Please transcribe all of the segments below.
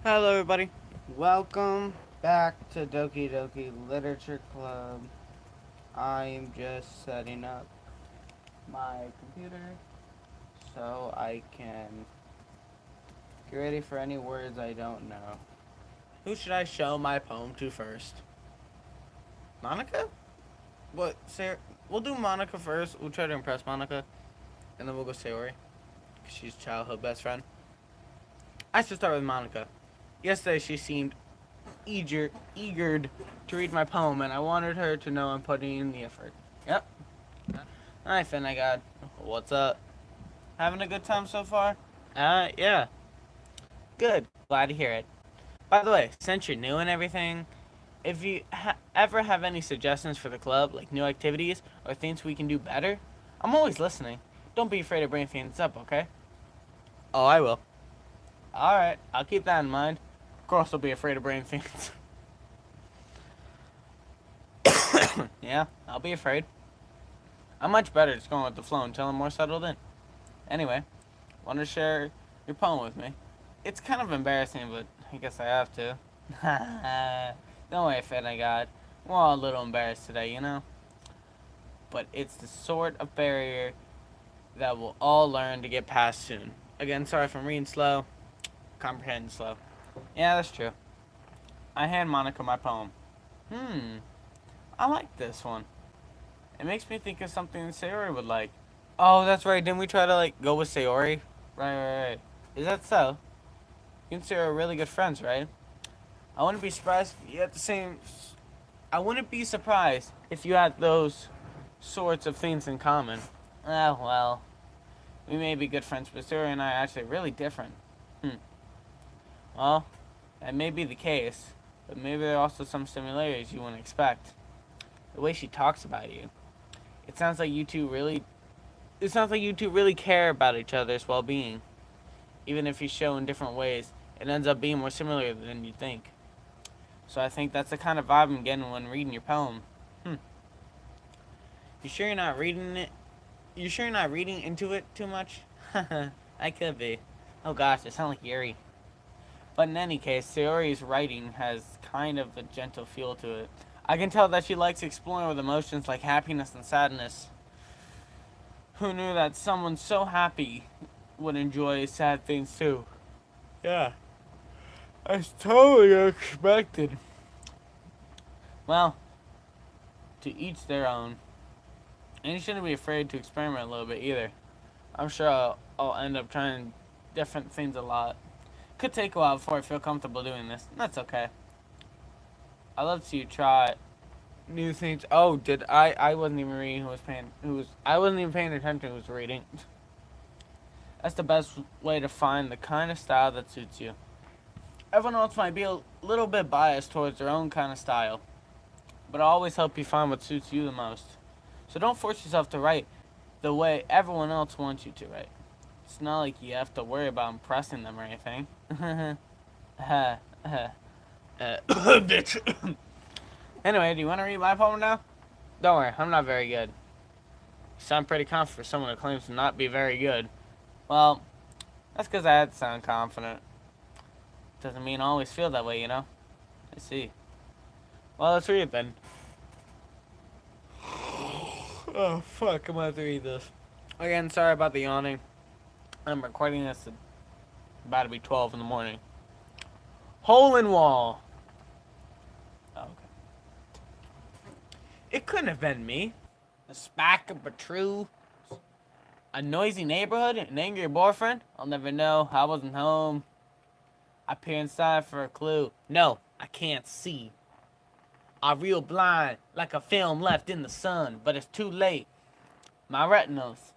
Hello, everybody. Welcome back to Doki Doki Literature Club. I am just setting up my computer so I can get ready for any words I don't know. Who should I show my poem to first? Monica? What, Sarah? We'll do Monica first. We'll try to impress Monica, and then we'll go Sayori, because she's childhood best friend. I should start with Monica. Yesterday, she seemed eager to read my poem, and I wanted her to know I'm putting in the effort. Yep. Hi, Finn, I got. What's up? Having a good time so far? Yeah. Good. Glad to hear it. By the way, since you're new and everything, if you ever have any suggestions for the club, like new activities or things we can do better, I'm always listening. Don't be afraid to bring things up, okay? Oh, I will. Alright, I'll keep that in mind. Of course, I'll be afraid to bring things. Yeah, I'll be afraid. I'm much better just going with the flow until I'm more settled in. Anyway, want to share your poem with me? It's kind of embarrassing, but I guess I have to. Don't worry, Finn, I got. We're all a little embarrassed today, you know? But it's the sort of barrier that we'll all learn to get past soon. Again, sorry if I'm reading slow, comprehending slow. Yeah, that's true. I hand Monica my poem. I like this one. It makes me think of something Sayori would like. Oh, that's right. Didn't we try to go with Sayori? Right. Is that so? You and Sayori are really good friends, right? I wouldn't be surprised if you had the same. I wouldn't be surprised if you had those sorts of things in common. Ah, well, we may be good friends, but Sayori and I are actually really different. Well, that may be the case, but maybe there are also some similarities you wouldn't expect. The way she talks about you. It sounds like you two really care about each other's well-being. Even if you show in different ways, it ends up being more similar than you think. So I think that's the kind of vibe I'm getting when reading your poem. You sure you're not reading it? You sure you're not reading into it too much? I could be. Oh gosh, I sound like Yuri. But in any case, Sayori's writing has kind of a gentle feel to it. I can tell that she likes exploring with emotions like happiness and sadness. Who knew that someone so happy would enjoy sad things too? Yeah, that's totally unexpected. Well, to each their own. And you shouldn't be afraid to experiment a little bit either. I'm sure I'll end up trying different things a lot. Could take a while before I feel comfortable doing this. That's okay. I love to see you try new things. Oh, did I wasn't even reading I wasn't even paying attention who was reading. That's the best way to find the kind of style that suits you. Everyone else might be a little bit biased towards their own kind of style, but I'll always help you find what suits you the most. So don't force yourself to write the way everyone else wants you to write. It's not like you have to worry about impressing them or anything. Bitch. Anyway, do you want to read my poem now? Don't worry, I'm not very good. You sound pretty confident for someone who claims to not be very good. Well, that's because I had to sound confident. Doesn't mean I always feel that way, you know? I see. Well, let's read it then. Oh, fuck, I'm gonna have to read this. Again, sorry about the yawning. I'm recording this at about to be 12 in the morning. Hole in wall. Oh, okay. It couldn't have been me. A spark of patrol. A noisy neighborhood, an angry boyfriend. I'll never know. I wasn't home. I peer inside for a clue. No, I can't see. I'm real blind, like a film left in the sun, but it's too late. My retinas.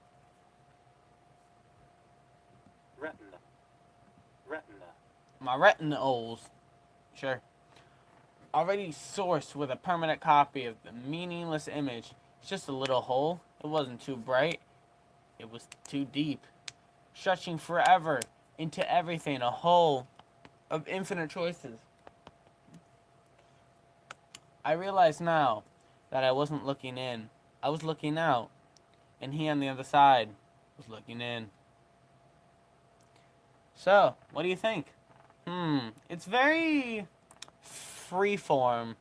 Retina. My retinols. Sure. Already sourced with a permanent copy of the meaningless image. It's just a little hole. It wasn't too bright. It was too deep. Stretching forever into everything. A hole of infinite choices. I realize now that I wasn't looking in. I was looking out. And he on the other side was looking in. So, what do you think? It's very freeform,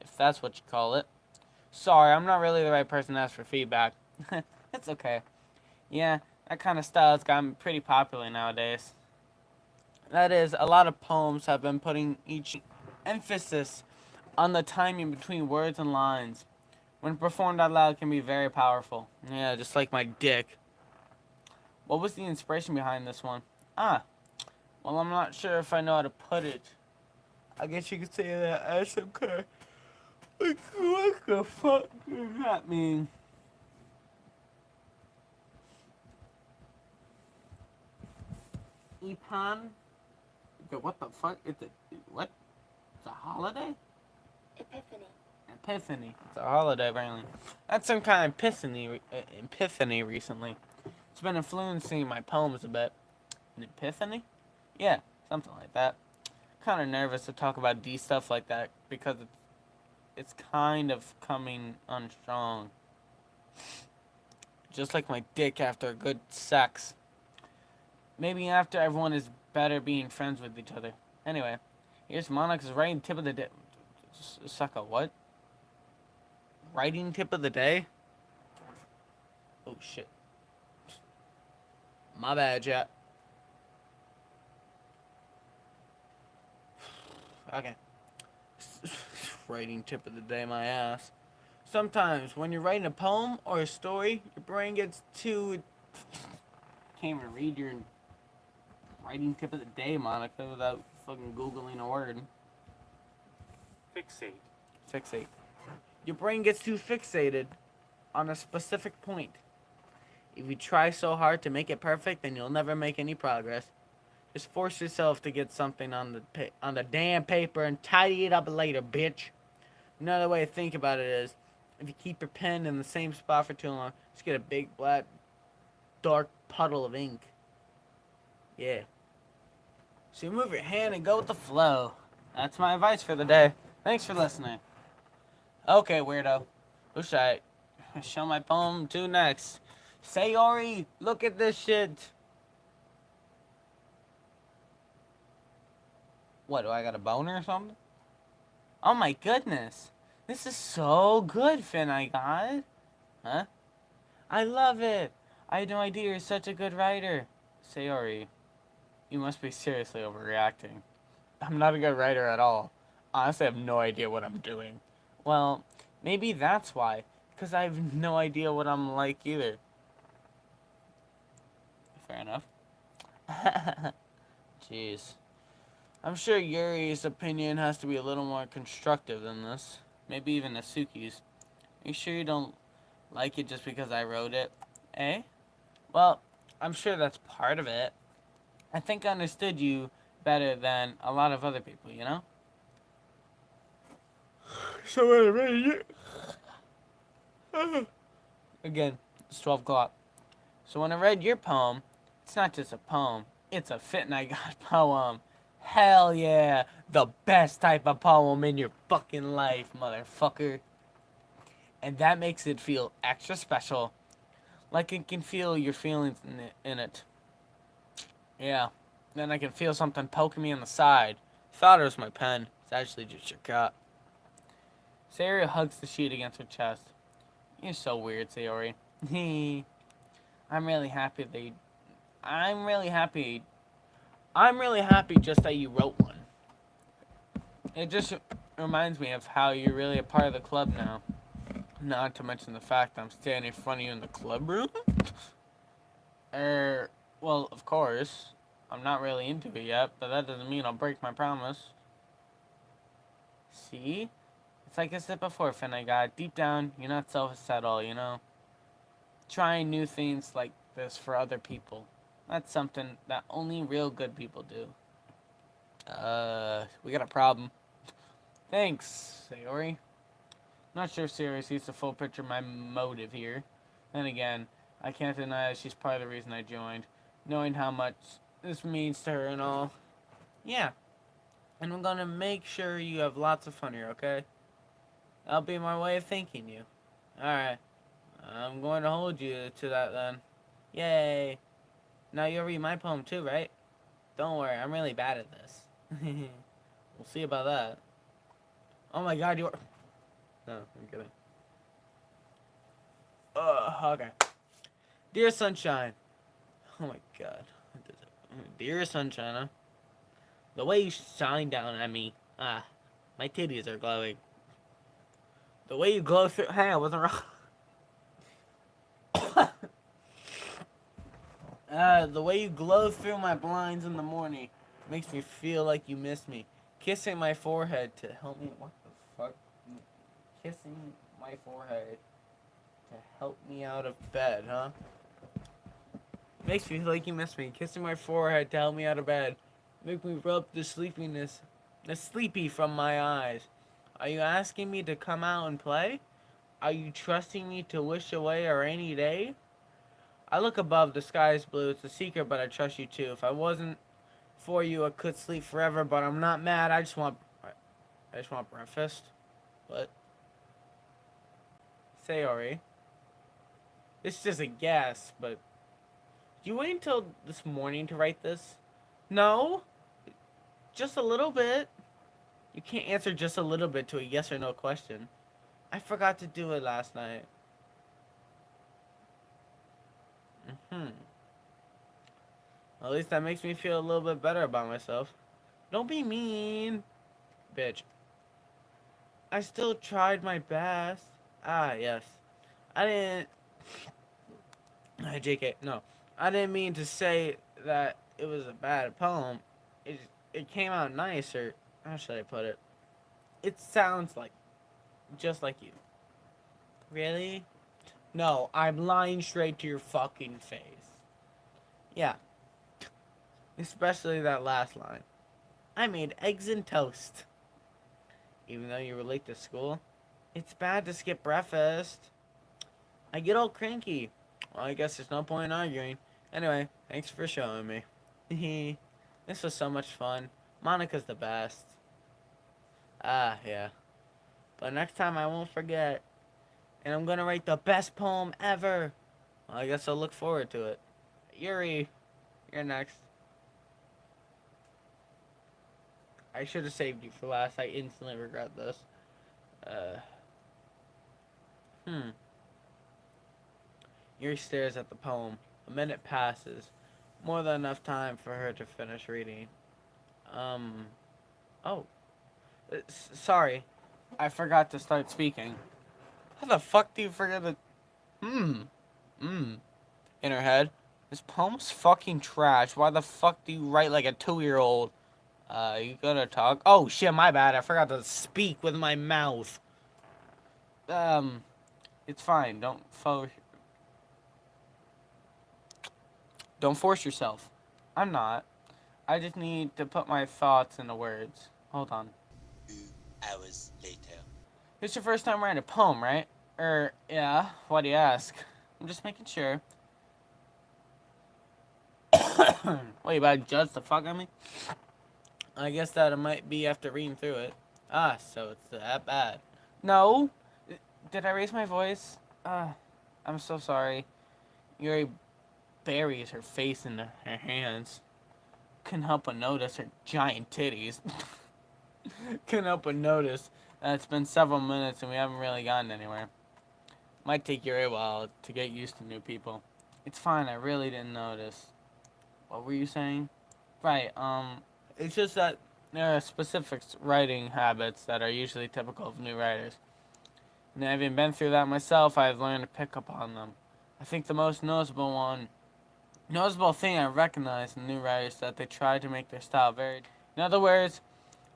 if that's what you call it. Sorry, I'm not really the right person to ask for feedback. It's okay. Yeah, that kind of style has gotten pretty popular nowadays. That is, a lot of poems have been putting each emphasis on the timing between words and lines. When performed out loud, can be very powerful. Yeah, just like my dick. What was the inspiration behind this one? Ah, well, I'm not sure if I know how to put it. I guess you could say that as some kind. Like, what the fuck does that mean? Epan? What the fuck? What? It's a holiday? Epiphany. Epiphany. It's a holiday, apparently. That's some kind of epiphany recently. It's been influencing my poems a bit. An epiphany? Yeah, something like that. Kind of nervous to talk about D stuff like that because it's kind of coming on strong. Just like my dick after good sex. Maybe after everyone is better being friends with each other. Anyway, here's Monica's writing tip of the day. Suck a what? Writing tip of the day? Oh shit. My bad, chat. Okay. Writing tip of the day, my ass. Sometimes when you're writing a poem or a story, your brain gets too. Can't even read your writing tip of the day, Monica, without fucking Googling a word. Fixate. Fixate. Your brain gets too fixated on a specific point. If you try so hard to make it perfect, then you'll never make any progress. Just force yourself to get something on the damn paper and tidy it up later, bitch. Another way to think about it is, if you keep your pen in the same spot for too long, just get a big black dark puddle of ink. Yeah. So you move your hand and go with the flow. That's my advice for the day. Thanks for listening. Okay, weirdo. Who should I show my poem to next? Sayori, look at this shit. What, do I got a boner or something? Oh my goodness. This is so good, Finn, I got. Huh? I love it. I had no idea you're such a good writer. Sayori, you must be seriously overreacting. I'm not a good writer at all. Honestly, I have no idea what I'm doing. Well, maybe that's why. Because I have no idea what I'm like either. Fair enough. Jeez. I'm sure Yuri's opinion has to be a little more constructive than this. Maybe even Asuki's. Are you sure you don't like it just because I wrote it? Eh? Well, I'm sure that's part of it. I think I understood you better than a lot of other people, you know? So when I read it... Again, it's 12 o'clock. So when I read your poem, it's not just a poem. It's a fit and I got poem. Hell yeah. The best type of poem in your fucking life, motherfucker. And that makes it feel extra special. Like it can feel your feelings in it. Yeah. Then I can feel something poking me in the side. Thought it was my pen. It's actually just your cat. Sayori hugs the sheet against her chest. You're so weird, Sayori. I'm really happy that I'm really happy just that you wrote one. It just reminds me of how you're really a part of the club now. Not to mention the fact that I'm standing in front of you in the club room. Well, of course. I'm not really into it yet, but that doesn't mean I'll break my promise. See? It's like I said before, Finnegan. Deep down, you're not selfish at all, you know? Trying new things like this for other people. That's something that only real good people do. We got a problem. Thanks, Sayori. Not sure if Sayori sees the full picture of my motive here. Then again, I can't deny that she's part of the reason I joined. Knowing how much this means to her and all. Yeah. And I'm gonna make sure you have lots of fun here, okay? That'll be my way of thanking you. Alright. I'm going to hold you to that then. Yay. Now you'll read my poem too, right? Don't worry, I'm really bad at this. We'll see about that. Oh my god, you're... No, I'm kidding. Okay. Dear Sunshine. Oh my god. Dear Sunshine, huh? The way you shine down at me. My titties are glowing. The way you glow through... Hey, I wasn't wrong. The way you glow through my blinds in the morning makes me feel like you miss me. Kissing my forehead to help me... What the fuck? Kissing my forehead to help me out of bed, huh? Makes me feel like you miss me. Kissing my forehead to help me out of bed. Make me rub the sleepy from my eyes. Are you asking me to come out and play? Are you trusting me to wish away a rainy day? I look above, the sky is blue. It's a secret, but I trust you too. If I wasn't for you, I could sleep forever, but I'm not mad. I just want breakfast. What? Sayori. This is just a guess, but did you wait until this morning to write this? No, just a little bit. You can't answer just a little bit to a yes or no question. I forgot to do it last night. Hmm. At least that makes me feel a little bit better about myself. Don't be mean, bitch. I still tried my best. Ah, yes. I didn't. JK, no. I didn't mean to say that it was a bad poem. It, it came out nice, or how should I put it? It sounds like just like you. Really? No, I'm lying straight to your fucking face. Yeah, especially that last line. I made eggs and toast. Even though you were late to school, it's bad to skip breakfast. I get all cranky. Well, I guess there's no point in arguing. Anyway, thanks for showing me. This was so much fun. Monica's the best. Ah, yeah. But next time I won't forget. And I'm gonna write the best poem ever. Well, I guess I'll look forward to it. Yuri, you're next. I should have saved you for last. I instantly regret this. Uh, hmm. Yuri stares at the poem. A minute passes. More than enough time for her to finish reading. Um. Oh. Sorry. I forgot to start speaking. How the fuck do you forget to... Hmm. In her head. This poem's fucking trash. Why the fuck do you write like a 2-year-old? You gonna talk? Oh shit, my bad. I forgot to speak with my mouth. It's fine. Don't force yourself. I'm not. I just need to put my thoughts into words. Hold on. 2 hours later. It's your first time writing a poem, right? Yeah. Why do you ask? I'm just making sure. What, you about to judge the fuck out of me? I guess that it might be after reading through it. Ah, so it's that bad. No. Did I raise my voice? I'm so sorry. Yuri buries her face in her hands. Couldn't help but notice her giant titties. Couldn't help but notice that it's been several minutes and we haven't really gotten anywhere. Might take Yuri a while to get used to new people. It's fine, I really didn't notice. What were you saying? Right, it's just that there are specific writing habits that are usually typical of new writers. And having been through that myself, I've learned to pick up on them. I think the most noticeable thing I recognize in new writers is that they try to make their style varied. In other words,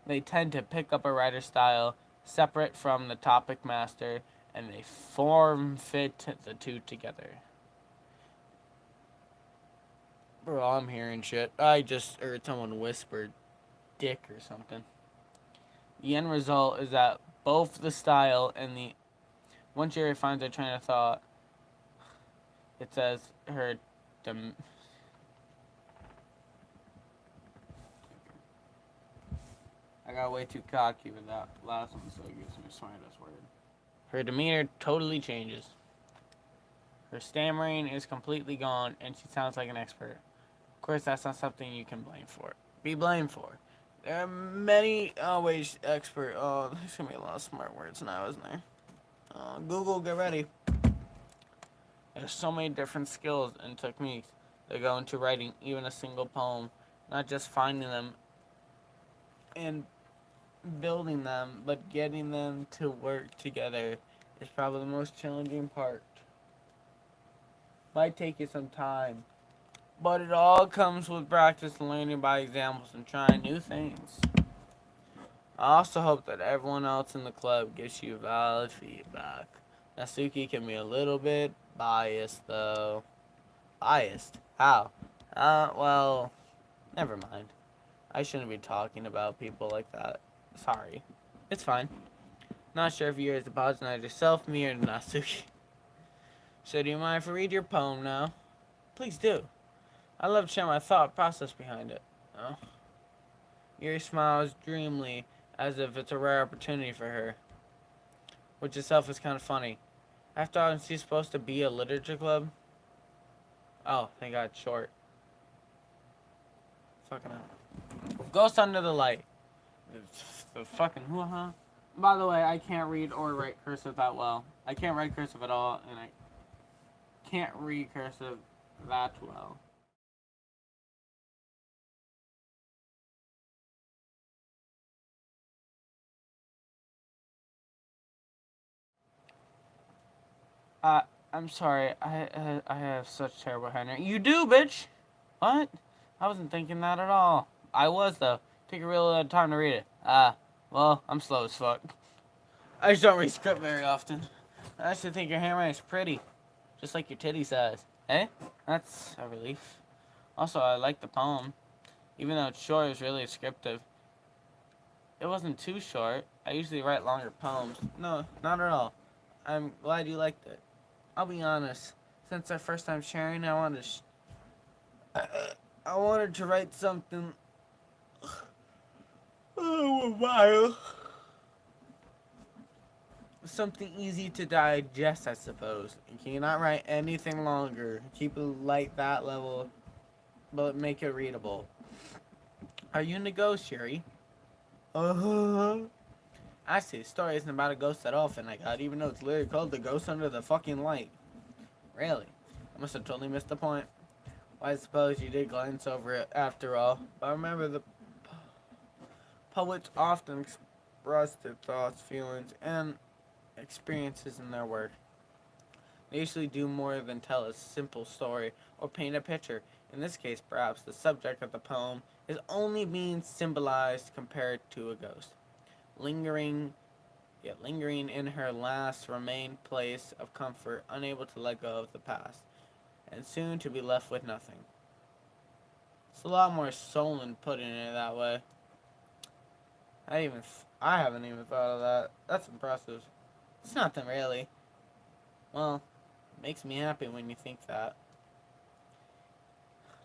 they tend to pick up a writer's style separate from the topic master, and they form fit the two together. Bro, I'm hearing shit. I just heard someone whisper dick or something. The end result is that both the style and the... Once Jerry finds her train of thought, it says her... I got way too cocky with that last one, so it gives me a smartest word. Her demeanor totally changes. Her stammering is completely gone, and she sounds like an expert. Of course, that's not something you can be blamed for. There are many, oh wait, expert, oh, there's gonna be a lot of smart words now, isn't there? Google, get ready. There's so many different skills and techniques that go into writing even a single poem. Not just finding them and building them, but getting them to work together is probably the most challenging part. Might take you some time, but it all comes with practice and learning by examples and trying new things. I also hope that everyone else in the club gives you valid feedback. Nasuki can be a little bit biased, though. Biased? How? Well, never mind. I shouldn't be talking about people like that. Sorry. It's fine. Not sure if you're as apologize yourself, me, or Nasuki. So, do you mind if I read your poem now? Please do. I love to share my thought process behind it. Oh. Yuri smiles dreamily as if it's a rare opportunity for her, which itself is kind of funny. After all, is she supposed to be a literature club? Oh, thank God, short. Fucking hell. Ghost Under the Light. The fucking hoo-ha. By the way, I can't read or write cursive that well. I can't write cursive at all, and I can't read cursive that well. Uh, I'm sorry. I have such terrible handwriting. You do, bitch. What? I wasn't thinking that at all. I was though. Take a real time to read it. Well, I'm slow as fuck. I just don't read script very often. I actually think your handwriting's pretty, just like your titty size. Eh? That's a relief. Also, I like the poem, even though it's short. It's really descriptive. It wasn't too short. I usually write longer poems. No, not at all. I'm glad you liked it. I'll be honest. Since our first time sharing, I wanted to write something. Oh, a while. Something easy to digest, I suppose. You cannot write anything longer. Keep it light that level, but make it readable. Are you into ghosts, Sherry? Uh-huh. Actually, the story isn't about a ghost at all, Finnegan, even though it's literally called The Ghost Under the Fucking Light. Really? I must have totally missed the point. Well, I suppose you did glance over it after all. But remember, the poets often express their thoughts, feelings, and experiences in their work. They usually do more than tell a simple story or paint a picture. In this case, perhaps the subject of the poem is only being symbolized compared to a ghost. Lingering, yet lingering in her last remained place of comfort, unable to let go of the past, and soon to be left with nothing. It's a lot more soul in putting it that way. I haven't even thought of that. That's impressive. It's nothing really. Well, it makes me happy when you think that.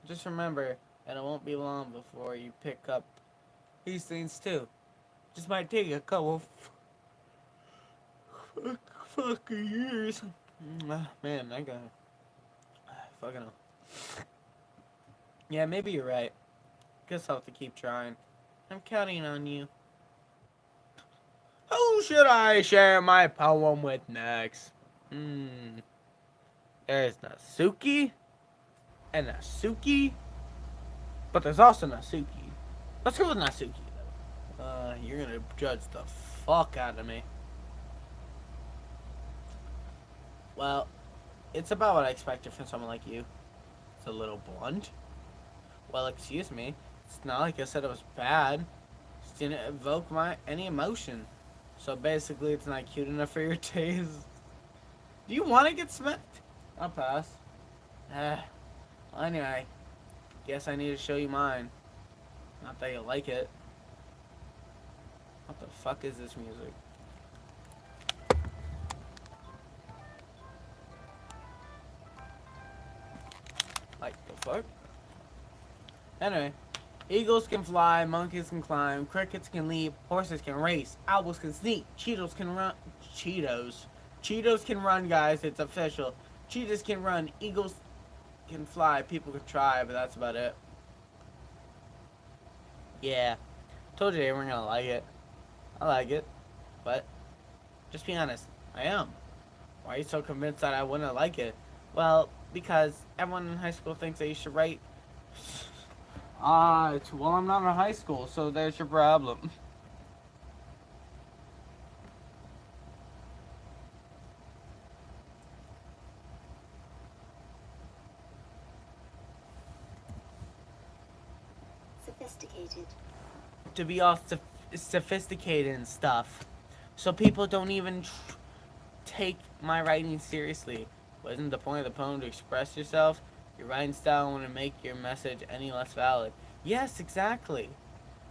Just remember that it won't be long before you pick up these things too. Just might take a couple fucking years. Man, I got fucking hell. Yeah, maybe you're right. Guess I'll have to keep trying. I'm counting on you. Who should I share my poem with next? There's Nasuki and Nasuki, but there's also Nasuki. Let's go with Nasuki. You're gonna judge the fuck out of me. Well, it's about what I expected from someone like you. It's a little blunt. Well, excuse me. It's not like I said it was bad. It didn't evoke any emotion. So basically, it's not cute enough for your taste. Do you want to get smacked? I'll pass. Well, anyway, guess I need to show you mine. Not that you'll like it. What the fuck is this music? Like the fuck? Anyway, eagles can fly, monkeys can climb, crickets can leap, horses can race, owls can sneak, Cheetos can run. Cheetos can run, guys. It's official. Cheetahs can run, eagles can fly, people can try, but that's about it. Yeah. Told you they weren't gonna like it. I like it, but just be honest. I am. Why are you so convinced that I wouldn't like it? Well, because everyone in high school thinks that you should write. Well, I'm not in high school, so there's your problem. Sophisticated. To be all sophisticated and stuff. So people don't even take my writing seriously. Wasn't the point of the poem to express yourself? Your writing style wouldn't make your message any less valid. Yes, exactly.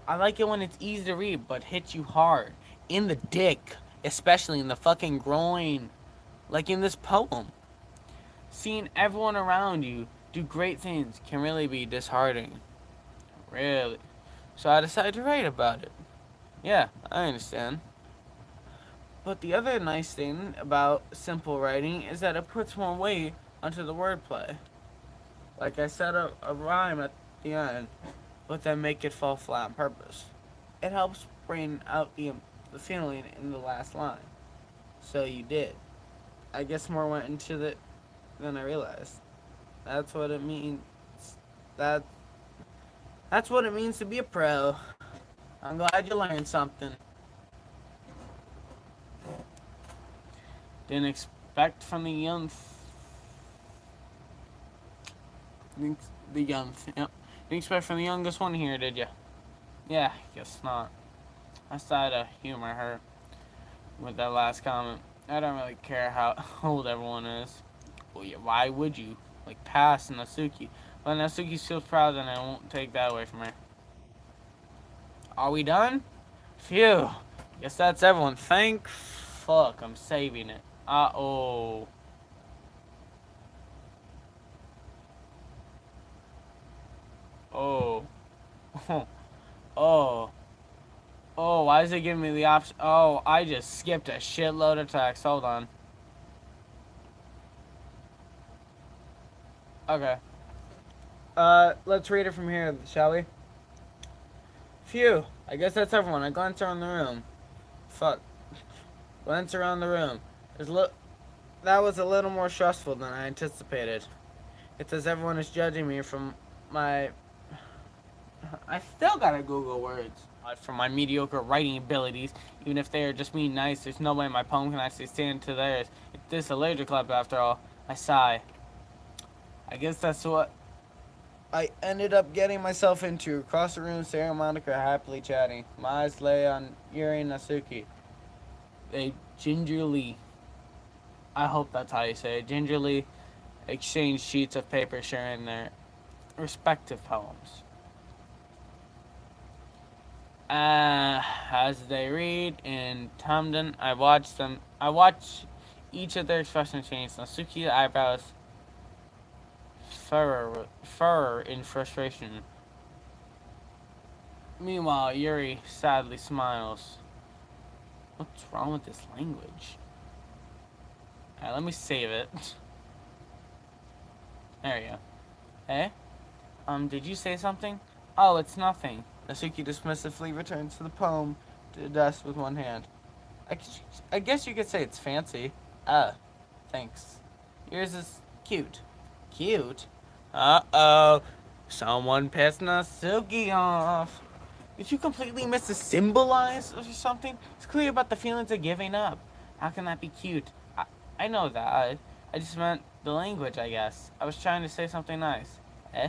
I like it when it's easy to read, but hits you hard. In the dick. Especially in the fucking groin. Like in this poem. Seeing everyone around you do great things can really be disheartening. Really. So I decided to write about it. Yeah, I understand. But the other nice thing about simple writing is that it puts more weight onto the wordplay. Like I set up a rhyme at the end, but then make it fall flat on purpose. It helps bring out the feeling in the last line. So you did. I guess more went into it than I realized. That's what it means. That that's what it means to be a pro. I'm glad you learned something. Didn't expect from the young. The young. Yep. Didn't expect from the youngest one here, did you? Yeah, guess not. I decided to humor her with that last comment. I don't really care how old everyone is. Well, yeah, why would you? Like, pass Natsuki. But Natsuki feels proud, then I won't take that away from her. Are we done? Phew. Guess that's everyone. Thank fuck. I'm saving it. Uh-oh. Oh. Oh. Oh, why is it giving me the option? Oh, I just skipped a shitload of text. Hold on. Okay. Let's read it from here, shall we? Phew. I guess that's everyone. I glance around the room. Fuck. Glance around the room. That was a little more stressful than I anticipated. It's as everyone is judging me from my... I still gotta Google words. From my mediocre writing abilities, even if they are just being nice, there's no way my poem can actually stand to theirs. It's this a literature club after all. I sigh. I guess that's what I ended up getting myself into. Across the room, Sarah and Monica are happily chatting. My eyes lay on Yuri and Natsuki. They gingerly, I hope that's how you say it, gingerly exchange sheets of paper sharing their respective poems. As they read in Tamden, I watch each of their expressions change. Natsuki's eyebrows furrow in frustration. Meanwhile, Yuri sadly smiles. What's wrong with this language? Alright, let me save it. There we go. Hey? Did you say something? Oh, it's nothing. Natsuki dismissively returns to the poem to the desk with one hand. I guess you could say it's fancy. Thanks. Yours is cute. Cute? Uh-oh. Someone pissed Natsuki off. Did you completely miss the symbolize or something? It's clear about the feelings of giving up. How can that be cute? I know that. I just meant the language, I guess. I was trying to say something nice. Eh?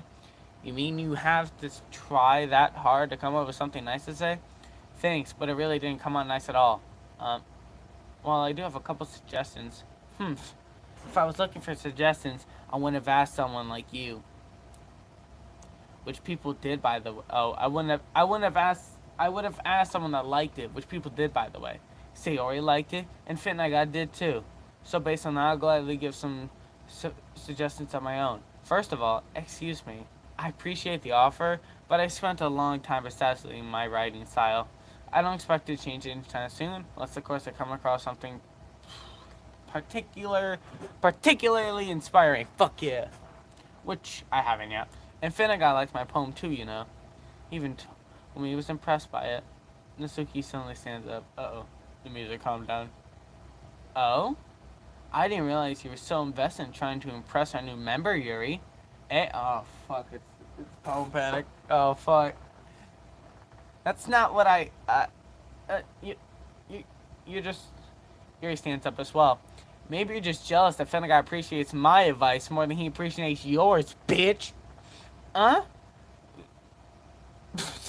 You mean you have to try that hard to come up with something nice to say? Thanks, but it really didn't come out nice at all. Well, I do have a couple suggestions. If I was looking for suggestions, I wouldn't have asked someone like you. Which people did, by the way. Oh, I wouldn't have asked. I would have asked someone that liked it, which people did, by the way. Sayori liked it, and Fitnaga did too. So based on that, I'll gladly give some suggestions of my own. First of all, excuse me. I appreciate the offer, but I spent a long time establishing my writing style. I don't expect to change it anytime soon, unless of course I come across something particularly inspiring. Fuck yeah. Which I haven't yet. And Finnegan likes my poem too, you know. Even When he was impressed by it, Natsuki suddenly stands up. Uh-oh. The music calmed down. Oh? I didn't realize you were so invested in trying to impress our new member, Yuri. Oh, fuck. It's phone panic. Oh, fuck. That's not what you, you, you're just... Yuri stands up as well. Maybe you're just jealous that Finnegan appreciates my advice more than he appreciates yours, bitch. Huh?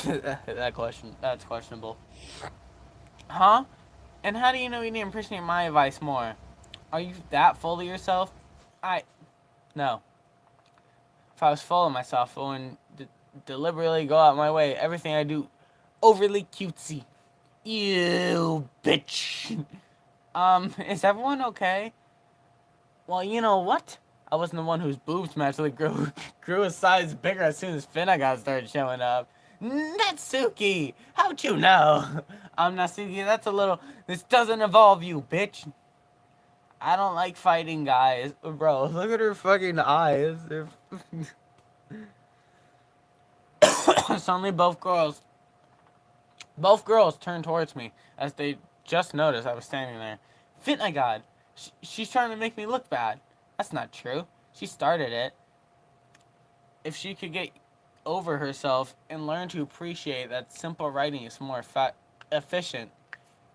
That's questionable. Huh? And how do you know you didn't appreciate my advice more? Are you that full of yourself? No. If I was full of myself, I wouldn't deliberately go out my way. Everything I do, overly cutesy. You bitch. Is everyone okay? Well, you know what? I wasn't the one whose boobs magically grew a size bigger as soon as Finnegan started showing up. Natsuki! How'd you know? Natsuki, that's a little... This doesn't involve you, bitch. I don't like fighting guys. Bro, look at her fucking eyes. They're... Suddenly both girls turned towards me as they just noticed I was standing there. Finnegan! She's trying to make me look bad. That's not true. She started it. If she could get over herself and learn to appreciate that simple writing is more efficient,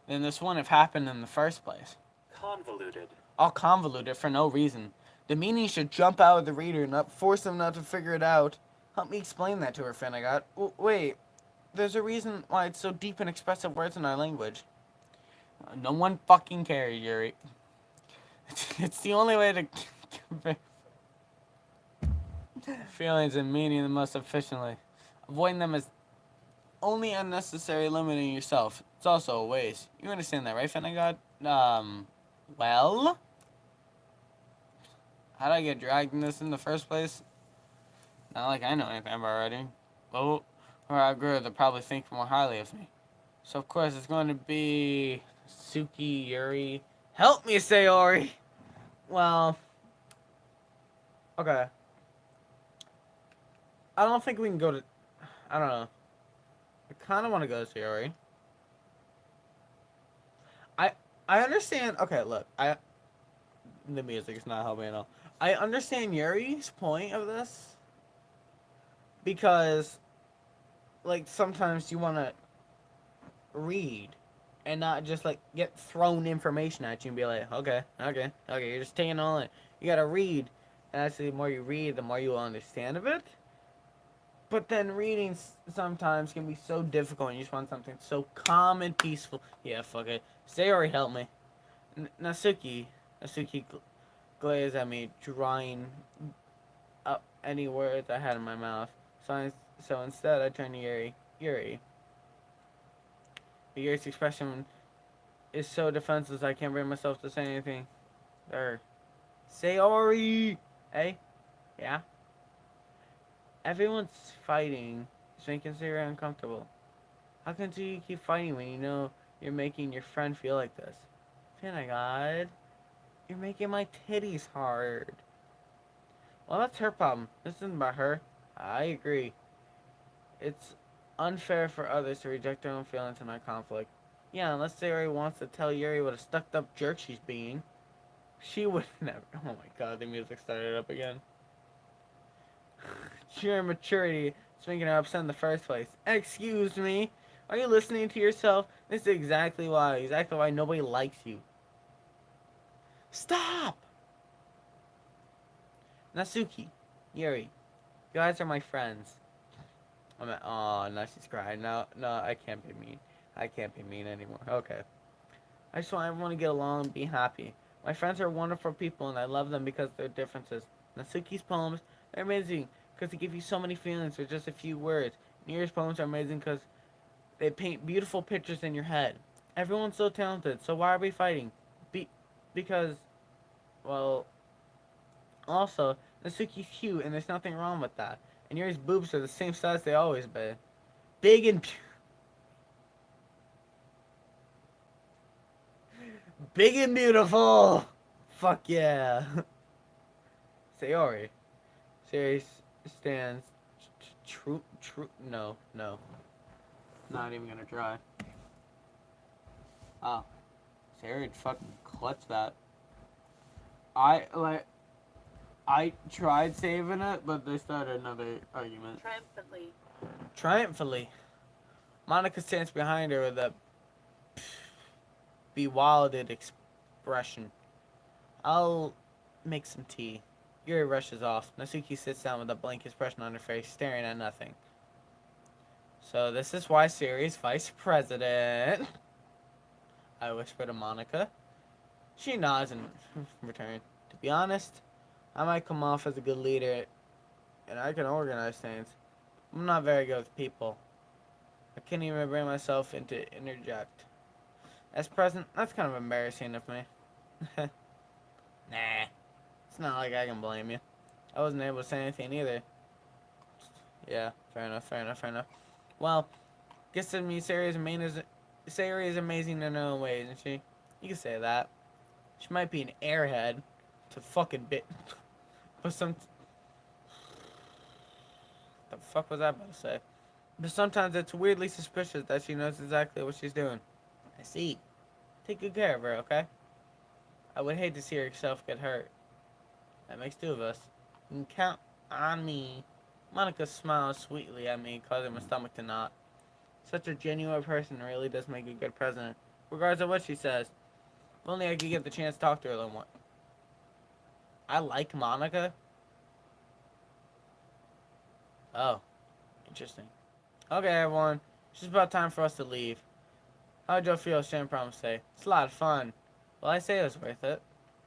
then this wouldn't have happened in the first place. Convoluted. All convoluted for no reason. The meaning should jump out of the reader, not force them not to figure it out. Help me explain that to her, Finnegan. Wait, there's a reason why it's so deep and expressive words in our language. No one fucking cares, Yuri. It's the only way to convey feelings and meaning the most efficiently. Avoiding them is only unnecessary, limiting yourself. It's also a waste. You understand that, right, Finnegan? Well? How did I get dragged in this in the first place? Not like I know anything about writing. Well, where I grew, they'll probably think more highly of me. So, of course, it's going to be Suki, Yuri. Help me, Sayori! Well, okay. I don't think we can go to... I don't know. I kind of want to go to Sayori. I understand... Okay, look. The music is not helping at all. I understand Yuri's point of this. Because, like, sometimes you want to read and not just, like, get thrown information at you and be like, okay, you're just taking all in. You gotta read. And actually, the more you read, the more you will understand of it. But then reading sometimes can be so difficult and you just want something so calm and peaceful. Yeah, fuck it. Sayori, help me. Natsuki glazed at me, drawing up any words I had in my mouth. So instead, I turned to Yuri. Yuri's expression is so defenseless I can't bring myself to say anything. Sayori! Hey? Yeah? Everyone's fighting. It's making Sayori uncomfortable. How can you keep fighting when you know you're making your friend feel like this? Finnegan, you're making my titties hard. Well, that's her problem. This isn't about her. I agree. It's unfair for others to reject their own feelings in our conflict. Yeah, unless Sayori wants to tell Yuri what a stuck-up jerk she's being. She would never. Oh my god, the music started up again. Sheer maturity is making her upset in the first place. Excuse me? Are you listening to yourself? This is exactly why nobody likes you. Stop! Natsuki, Yuri, you guys are my friends. Oh, no, she's crying. No, I can't be mean. I can't be mean anymore. Okay. I just want everyone to get along and be happy. My friends are wonderful people, and I love them because of their differences. Natsuki's poems are amazing because they give you so many feelings with just a few words. Yuri's poems are amazing because they paint beautiful pictures in your head. Everyone's so talented, so why are we fighting? Because, well, also, Natsuki's cute, and there's nothing wrong with that. And Yuri's boobs are the same size they always been. Big and... Big and beautiful! Fuck yeah. Sayori stands... No. Not even gonna try. Oh, Sarah fucking clutched that. I tried saving it, but they started another argument. Triumphantly. Monica stands behind her with a bewildered expression. I'll make some tea. Yuri rushes off. Natsuki sits down with a blank expression on her face, staring at nothing. So this is why Siri's vice president. I whisper to Monica. She nods in return. To be honest, I might come off as a good leader, and I can organize things. I'm not very good with people. I can't even bring myself into interject. As president, that's kind of embarrassing of me. Nah, it's not like I can blame you. I wasn't able to say anything either. Yeah, fair enough. Well, guess to me, Sari is amazing in her own ways, isn't she? You can say that. She might be an airhead to fucking bit, but the fuck was I about to say? But sometimes it's weirdly suspicious that she knows exactly what she's doing. I see. Take good care of her, okay? I would hate to see herself get hurt. That makes two of us. You can count on me. Monica smiles sweetly at me, causing my stomach to knot. Such a genuine person really does make a good president, regardless of what she says. If only I could get the chance to talk to her a little more. I like Monica? Oh, interesting. Okay, everyone. It's just about time for us to leave. How'd y'all feel sharing Promise Day? It's a lot of fun. Well, I say it was worth it.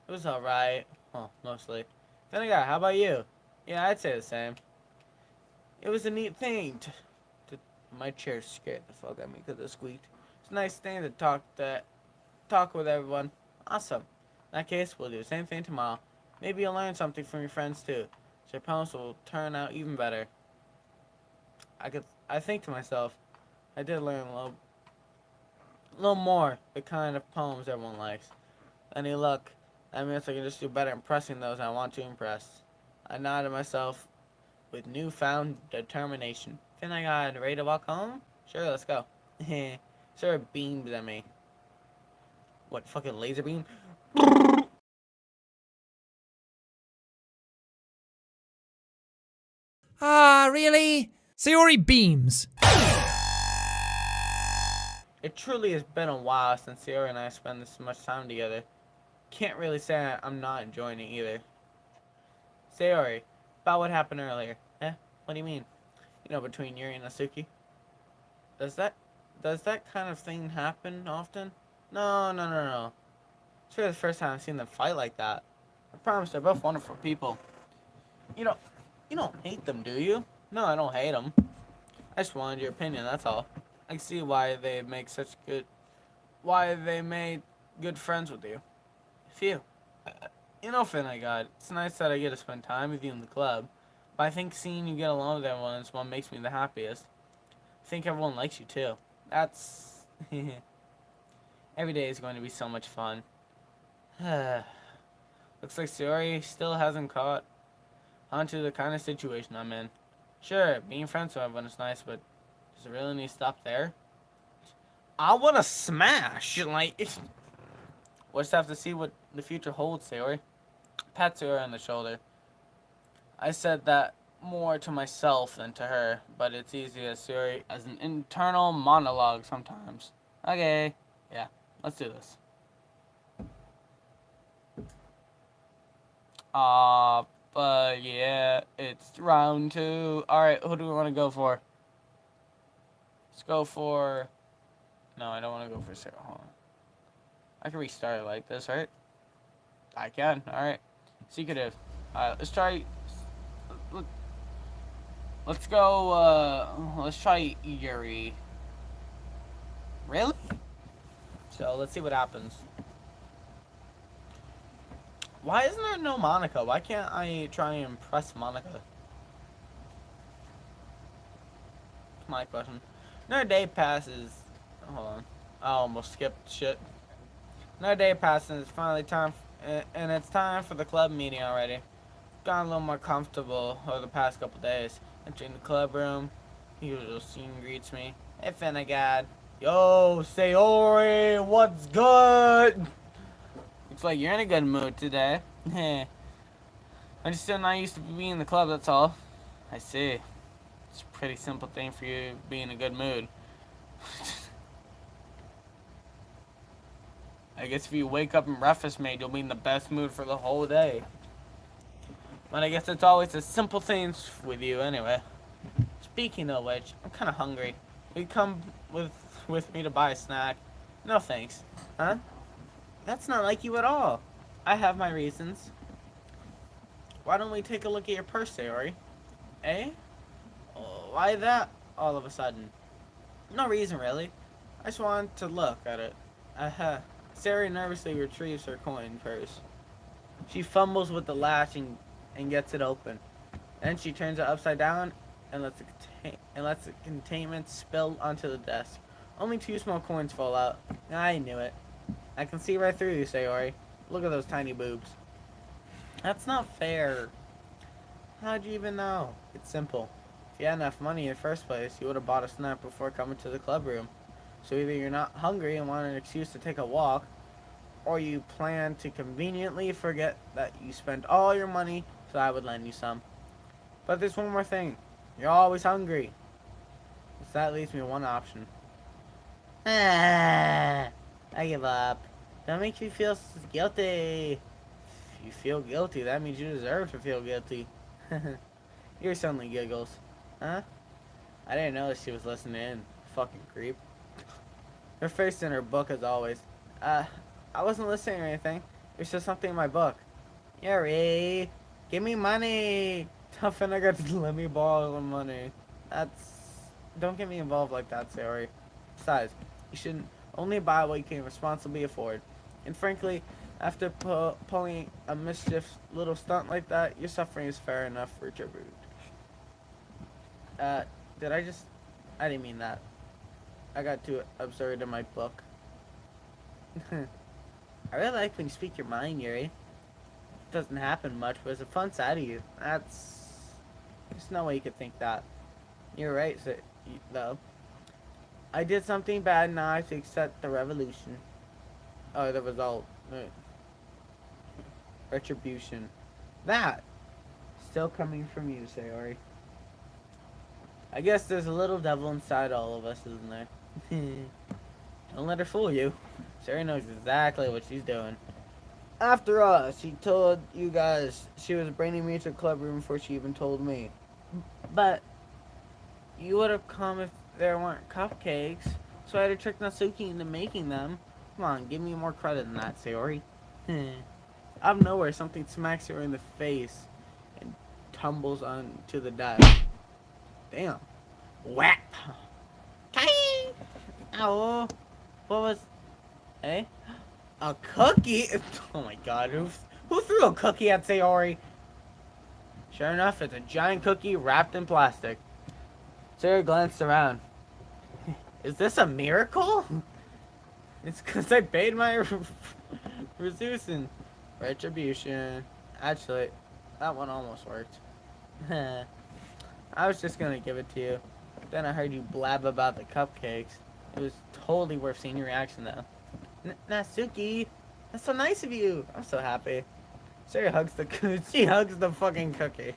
It was alright. Well, mostly. Then again, how about you? Yeah, I'd say the same. It was a neat thing my chair scared the fuck out of me because it squeaked. It's a nice thing to talk with everyone. Awesome. In that case, we'll do the same thing tomorrow. Maybe you'll learn something from your friends too. So your poems will turn out even better. I think to myself, I did learn a little more the kind of poems everyone likes. Any luck, that means I can just do better impressing those I want to impress. I nodded myself with newfound determination. Think I got ready to walk home? Sure, let's go. Sarah beams at me. What, fucking laser beam? Ah, really? Sayori beams. It truly has been a while since Sayori and I spent this much time together. Can't really say I'm not enjoying it either. Sayori, about what happened earlier. Eh? What do you mean? You know, between Yuri and Natsuki? Does that kind of thing happen often? No. It's really the first time I've seen them fight like that. I promise they're both wonderful people. You know, you don't hate them, do you? No, I don't hate them. I just wanted your opinion, that's all. I can see why they made good friends with you. Phew. You know, Finn, it's nice that I get to spend time with you in the club, but I think seeing you get along with everyone is what makes me the happiest. I think everyone likes you too. That's... Every day is going to be so much fun. Looks like Sayori still hasn't caught onto the kind of situation I'm in. Sure, being friends with everyone is nice, but does it really need to stop there? I want to smash! We'll just have to see what the future holds, Sayori. Pat Sayori on the shoulder. I said that more to myself than to her, but it's easy as Sayori as an internal monologue sometimes. Okay, yeah, let's do this. Yeah, it's round 2. Alright, who do we want to go for? Let's go for... No, I don't want to go for Sarah. Hold on. I can restart it like this, right? I can, alright. Secretive. Let's try... Let's go, let's try Yuri. Really? So, let's see what happens. Why isn't there no Monica? Why can't I try and impress Monica? My question. Another day passes. Hold on. I almost skipped shit. Another day passes and it's finally time, and it's time for the club meeting already. Gotten a little more comfortable over the past couple days. Entering the club room, the usual scene greets me. Hey, Finnegan. Yo, Sayori, what's good? Looks like you're in a good mood today. I'm just still not used to being in the club, that's all. I see. It's a pretty simple thing for you to be in a good mood. I guess if you wake up in breakfast made, you'll be in the best mood for the whole day. But I guess it's always the simple things with you anyway. Speaking of which, I'm kind of hungry. Will you come with me to buy a snack? No thanks. Huh? That's not like you at all. I have my reasons. Why don't we take a look at your purse, Sayori? Eh? Oh, why that all of a sudden? No reason, really. I just wanted to look at it. Sayori nervously retrieves her coin purse. She fumbles with the latch and gets it open. Then she turns it upside down and lets the containment spill onto the desk. Only 2 small coins fall out. I knew it. I can see right through you, Sayori. Look at those tiny boobs. That's not fair. How'd you even know? It's simple. If you had enough money in the first place, you would have bought a snack before coming to the club room. So either you're not hungry and want an excuse to take a walk, or you plan to conveniently forget that you spent all your money so I would lend you some. But there's one more thing. You're always hungry. So that leaves me one option. I give up. That makes me feel guilty. If you feel guilty, that means you deserve to feel guilty. You're suddenly giggles. Huh? I didn't know she was listening in. Fucking creep. Her face in her book as always. I wasn't listening or anything. It's just something in my book. Yuri, give me money. Tell Finnegan to let me borrow some money. Don't get me involved like that, Sayori. Besides, you should only buy what you can responsibly afford. And frankly, after pulling a mischief little stunt like that, your suffering is fair enough for tribute. I didn't mean that. I got too absurd in my book. I really like when you speak your mind, Yuri. It doesn't happen much, but it's a fun side of you. There's no way you could think that. You're right, though. I did something bad, now I have to accept the revolution. Oh, the result. Retribution. That! Still coming from you, Sayori. I guess there's a little devil inside all of us, isn't there? Don't let her fool you. Sayori knows exactly what she's doing. After all, she told you guys she was bringing me to the club room before she even told me. But you would have come if there weren't cupcakes, so I had to trick Natsuki into making them. Come on, give me more credit than that, Sayori. Out of nowhere, something smacks her in the face and tumbles onto the desk. Damn. Whap! Kai! Ow! What was... Eh? A cookie? Oh my god, who threw a cookie at Sayori? Sure enough, it's a giant cookie wrapped in plastic. Sayori glanced around. Is this a miracle? It's because I paid my retribution. Actually, that one almost worked. I was just gonna give it to you. Then I heard you blab about the cupcakes. It was totally worth seeing your reaction though. Natsuki, that's so nice of you. I'm so happy. Sayori hugs she hugs the fucking cookie.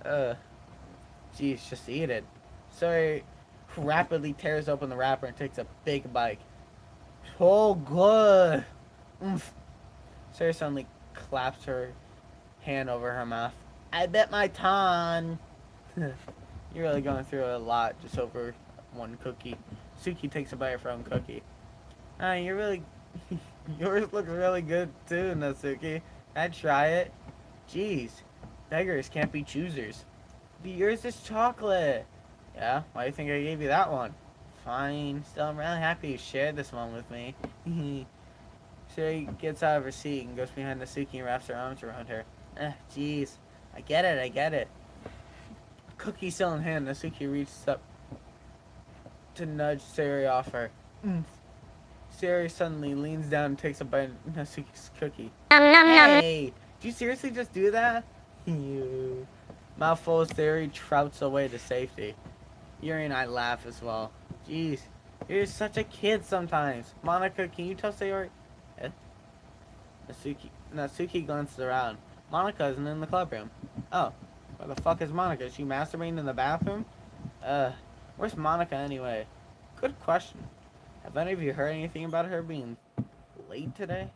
Jeez, just eat it. Sayori rapidly tears open the wrapper and takes a big bite. So good. Oomph. Sayori suddenly claps her hand over her mouth. I bet my tongue. You're really going through a lot just over one cookie. Suki takes a bite of her own cookie. You're really... Yours looks really good too, Natsuki. I'd try it. Jeez. Beggars can't be choosers. But yours is chocolate. Yeah? Why do you think I gave you that one? Fine. Still, I'm really happy you shared this one with me. She gets out of her seat and goes behind Natsuki and wraps her arms around her. Jeez. I get it. Cookie still in hand, Natsuki reaches up to nudge Sayori off her. Sayori suddenly leans down and takes a bite of Natsuki's cookie. Hey! Did you seriously just do that? Mouthful of Sayori trouts away to safety. Yuri and I laugh as well. Jeez, you're such a kid sometimes. Monica, can you tell Sayori? Eh? Natsuki glances around. Monica isn't in the club room. Oh, where the fuck is Monica? Is she masturbating in the bathroom? Uh, where's Monica anyway? Good question. Have any of you heard anything about her being late today?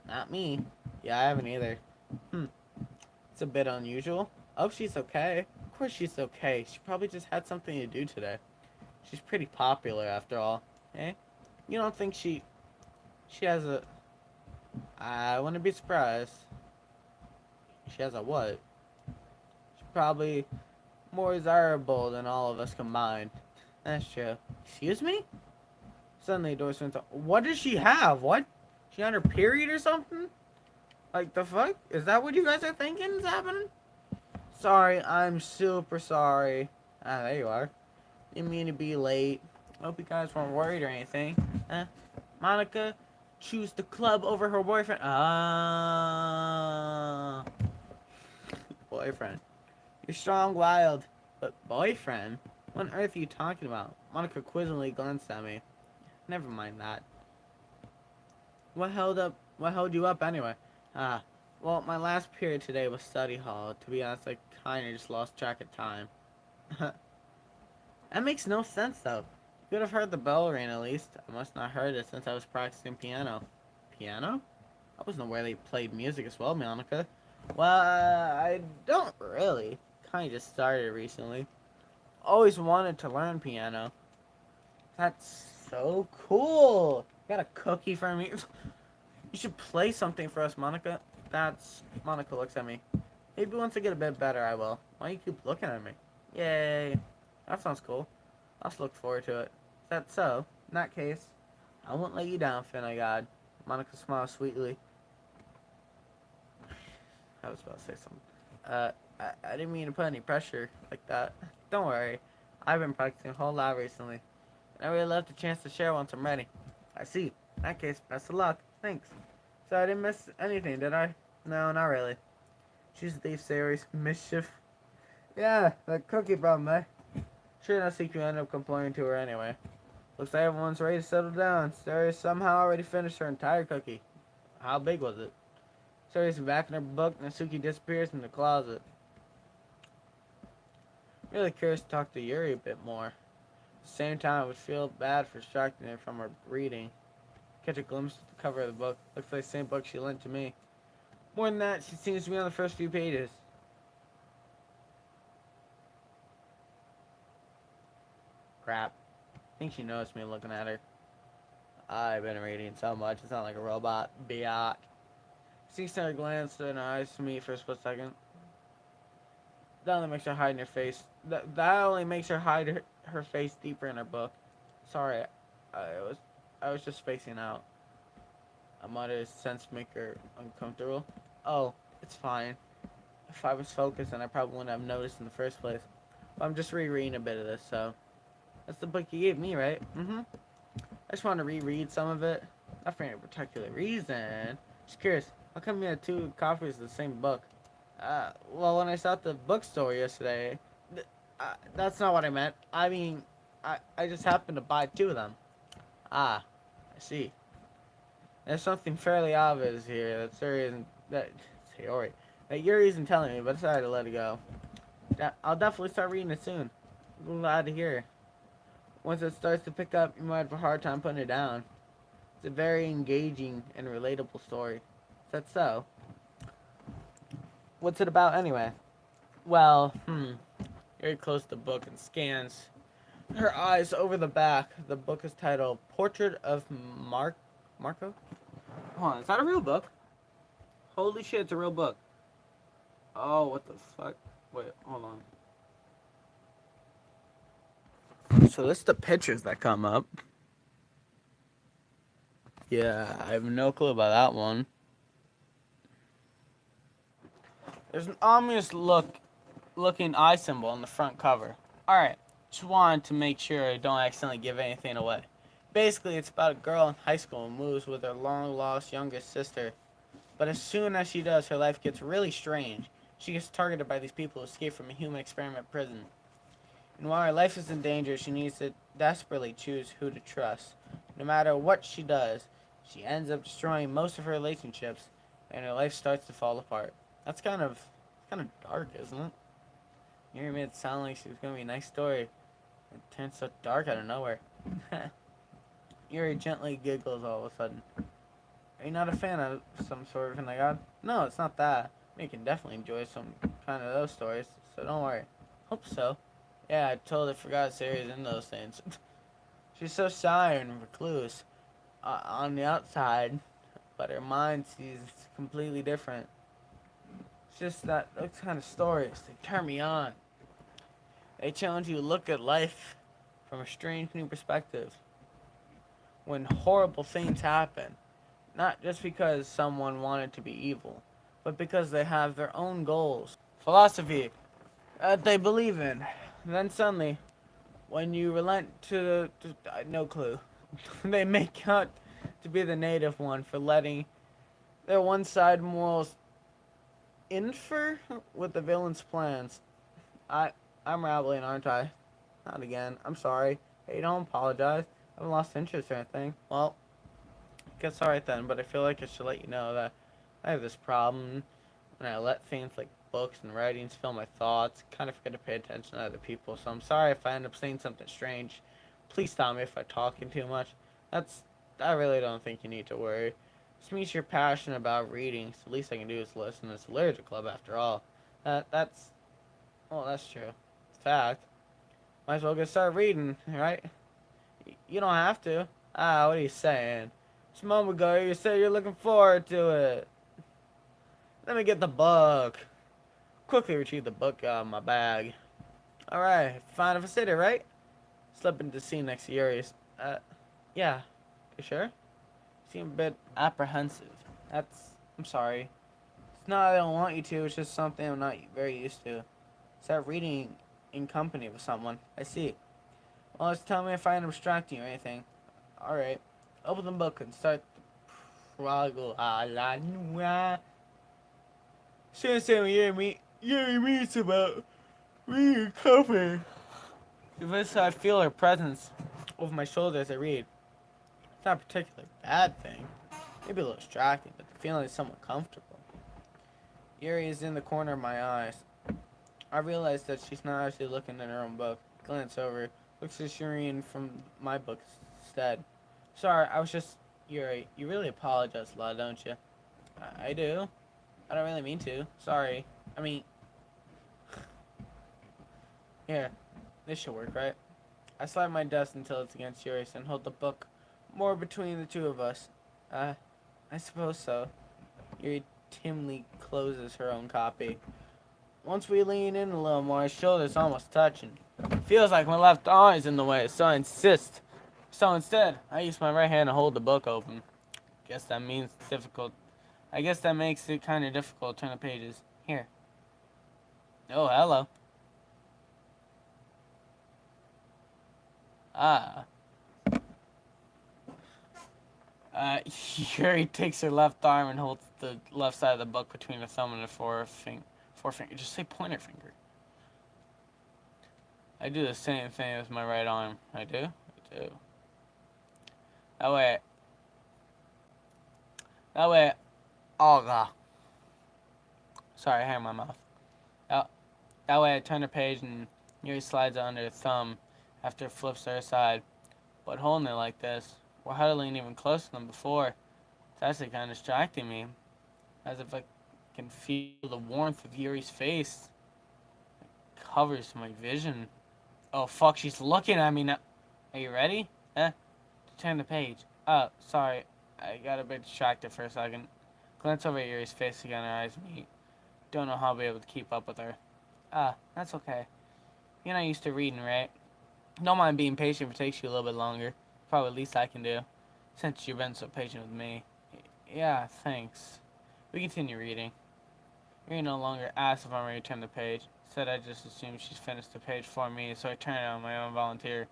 Not me. Yeah, I haven't either. Hmm, it's a bit unusual. Oh, she's okay. Of course she's okay. She probably just had something to do today. She's pretty popular after all. Eh? You don't think she has a... I wouldn't be surprised. She has a what? She's probably more desirable than all of us combined. That's true. Excuse me? Suddenly the door swings up. What does she have? What? She on her period or something? Like the fuck? Is that what you guys are thinking is happening? Sorry, I'm super sorry. Ah, there you are. Didn't mean to be late. Hope you guys weren't worried or anything. Monica, choose the club over her boyfriend. Ah, boyfriend. You're strong, wild, but boyfriend? What on earth are you talking about? Monica quizzically glanced at me. Never mind that. What held you up anyway? Well, my last period today was study hall. To be honest, I kinda just lost track of time. That makes no sense though. You could have heard the bell ring at least. I must not heard it since I was practicing piano. Piano? I wasn't aware they played music as well, Monica. Well, I don't really. Kinda just started recently. Always wanted to learn piano. That's so cool. Got a cookie for me. You should play something for us, Monica. Monica looks at me. Maybe once I get a bit better, I will. Why do you keep looking at me? Yay. That sounds cool. I'll just look forward to it. Is that so? In that case, I won't let you down, Finna God. Monica smiles sweetly. I was about to say something. I didn't mean to put any pressure like that. Don't worry. I've been practicing a whole lot recently. And I really love the chance to share once I'm ready. I see. In that case, best of luck. Thanks. So I didn't miss anything, did I? No, not really. She's a thief, Sayori's mischief. Yeah, that cookie problem, eh? Sure enough, CQ ended up complaining to her anyway. Looks like everyone's ready to settle down. Sayori somehow already finished her entire cookie. How big was it? Sayori's back in her book, and Natsuki disappears in the closet. Really curious to talk to Yuri a bit more. At the same time, I would feel bad for distracting her from her reading. Catch a glimpse of the cover of the book. Looks like the same book she lent to me. More than that, she seems to be on the first few pages. Crap. I think she noticed me looking at her. I've been reading so much, I sound like a robot. Biatch. She sent a glance and her eyes to me for a split second. That only makes her hide in her face. That only makes her hide her face deeper in her book. Sorry, I was just spacing out. I muttered, sense make her uncomfortable. Oh, it's fine. If I was focused, then I probably wouldn't have noticed in the first place. But I'm just rereading a bit of this, so. That's the book you gave me, right? Mm-hmm. I just want to reread some of it. Not for any particular reason. Just curious, how come you had two copies of the same book? Well, when I saw at the bookstore yesterday, that's not what I meant. I mean, I just happened to buy two of them. Ah, I see. There's something fairly obvious here that Yuri isn't telling me, but I decided to let it go. I'll definitely start reading it soon. I'm glad to hear. Once it starts to pick up, you might have a hard time putting it down. It's a very engaging and relatable story. Is that so? What's it about anyway? Well, Yuri closed the book and scans her eyes over the back. The book is titled Portrait of Marco? Hold on, is that a real book? Holy shit, it's a real book. Oh, what the fuck? Wait, hold on. So this is the pictures that come up. Yeah, I have no clue about that one. There's an ominous looking eye symbol on the front cover. Alright, just wanted to make sure I don't accidentally give anything away. Basically, it's about a girl in high school who moves with her long-lost younger sister. But as soon as she does, her life gets really strange. She gets targeted by these people who escape from a human experiment prison. And while her life is in danger, she needs to desperately choose who to trust. No matter what she does, she ends up destroying most of her relationships, and her life starts to fall apart. That's kind of dark, isn't it? You made it sound like she was gonna be a nice story. It turns so dark out of nowhere. Yuri gently giggles all of a sudden. Are you not a fan of some sort of God? No, it's not that. You can definitely enjoy some kind of those stories, so don't worry. Hope so. Yeah, I totally forgot Sarah's in those things. She's so shy and recluse on the outside, but her mind sees completely different. It's just that those kind of stories, they turn me on. They challenge you to look at life from a strange new perspective. When horrible things happen, not just because someone wanted to be evil, but because they have their own goals, philosophy that they believe in. And then suddenly, when you relent to no clue, they make out to be the native one for letting their one side morals infer with the villain's plans. I I'm rambling, aren't I? Not again. I'm sorry. Hey, don't apologize. I haven't lost interest or anything. Well, I guess alright then, but I feel like I should let you know that I have this problem when I let things like books and writings fill my thoughts. Kind of forget to pay attention to other people, so I'm sorry if I end up saying something strange. Please stop me if I'm talking too much. That's I really don't think you need to worry. This means you're passionate about reading, so the least I can do is listen. It's a literature club after all. That's well, that's true. Fact. Might as well get started reading, right? You don't have to. Ah, what are you saying? Just a moment ago, you said you're looking forward to it. Let me get the book. Quickly retrieve the book out of my bag. Alright, fine if I sit here, right? Slip into the seat next to Yuri's. Yeah. You sure? You seem a bit apprehensive. I'm sorry. It's not that I don't want you to, it's just something I'm not very used to. Start reading in company with someone. I see. Well, just tell me if I end up distracting you or anything. Alright. Open the book and start the prologue. Shouldn't say what Yuri means about reading company. Because I feel her presence over my shoulder as I read. It's not a particularly bad thing. Maybe a little distracting, but the feeling is somewhat comfortable. Yuri is in the corner of my eyes. I realize that she's not actually looking at her own book. Glance over, looks at Shireen from my book instead. Sorry, I was just... Yuri, you really apologize a lot, don't you? I do. I don't really mean to. Sorry. I mean... Here. This should work, right? I slide my desk until it's against Yuri's and hold the book more between the two of us. I suppose so. Yuri timidly closes her own copy. Once we lean in a little more, his shoulder's almost touching. Feels like my left arm is in the way, so I insist. So instead, I use my right hand to hold the book open. Guess that means it's difficult. I guess that makes it kind of difficult to turn the pages. Here. Oh, hello. Ah. Yuri takes her left arm and holds the left side of the book between her thumb and her forefinger. Just say pointer finger. I do the same thing with my right arm. I do? I do. That way, oh god. Sorry, I had in my mouth. That way I turn the page and Yuri slides it under her thumb after it flips to her side. But holding it like this, we're huddling even closer than before. It's actually kind of distracting me. As if I can feel the warmth of Yuri's face. It covers my vision. Oh fuck, she's looking at me now. Are you ready? Turn the page. Oh, sorry. I got a bit distracted for a second. Glance over at Yuri's face again, her eyes meet. Don't know how I'll be able to keep up with her. That's okay. You're not used to reading, right? Don't mind being patient if it takes you a little bit longer. Probably the least I can do. Since you've been so patient with me. Yeah, thanks. We continue reading. Yuri no longer asks if I'm ready to turn the page. Instead, I just assumed she's finished the page for me, so I turn it on my own volunteer.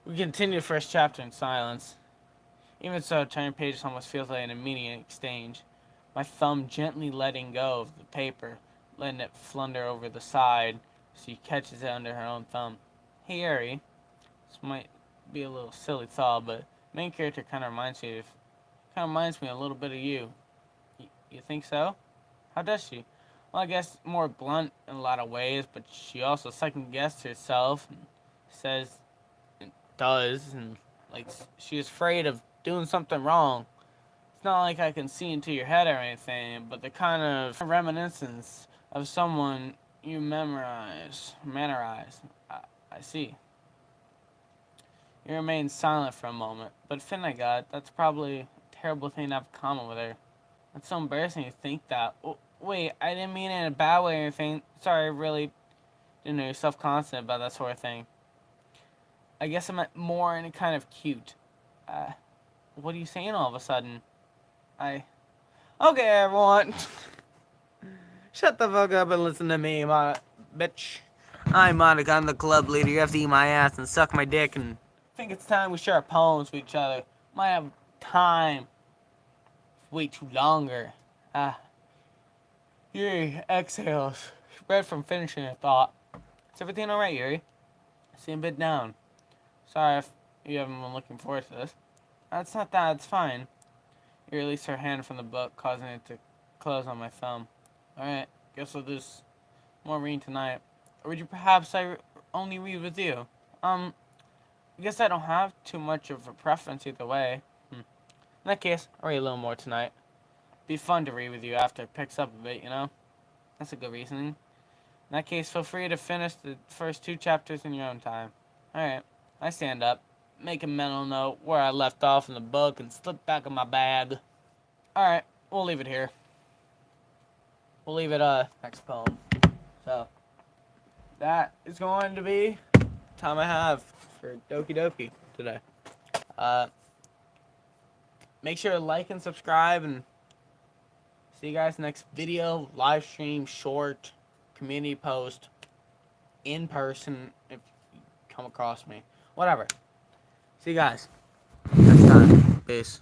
We continue the first chapter in silence. Even so, turning pages almost feels like an immediate exchange. My thumb gently letting go of the paper, letting it flutter over the side, so she catches it under her own thumb. Hey Yuri, this might be a little silly thought, but main character kind of reminds me a little bit of you. You think so? How does she? Well, I guess more blunt in a lot of ways, but she also second guesses herself and says and does and like she's afraid of doing something wrong. It's not like I can see into your head or anything, but the kind of reminiscence of someone you manorize. I see. You remain silent for a moment, but Finn, I got that's probably a terrible thing to have in common with her. It's so embarrassing to think that. Wait, I didn't mean it in a bad way or anything. Sorry, I really didn't know you're self-conscious about that sort of thing. I guess I meant more in a kind of cute. What are you saying all of a sudden? Okay, everyone. Shut the fuck up and listen to me, bitch. I'm Monica, I'm the club leader. You have to eat my ass and suck my dick and think it's time we share poems with each other. Might have time. Way too longer. Yuri exhales. Read from finishing a thought. Is everything alright, Yuri? I seem a bit down. Sorry if you haven't been looking forward to this. It's not that, it's fine. You released her hand from the book, causing it to close on my thumb. Alright, guess I'll do more reading tonight. Or would you perhaps only read with you? I guess I don't have too much of a preference either way. In that case, I'll read a little more tonight. Be fun to read with you after it picks up a bit, you know? That's a good reasoning. In that case, feel free to finish the first 2 chapters in your own time. Alright, I stand up, make a mental note where I left off in the book, and slip back in my bag. Alright, we'll leave it here. We'll leave it, next poem. So, that is going to be the time I have for Doki Doki today. Make sure to like and subscribe, and see you guys next video, live stream, short, community post, in person if you come across me. Whatever. See you guys next time. Peace.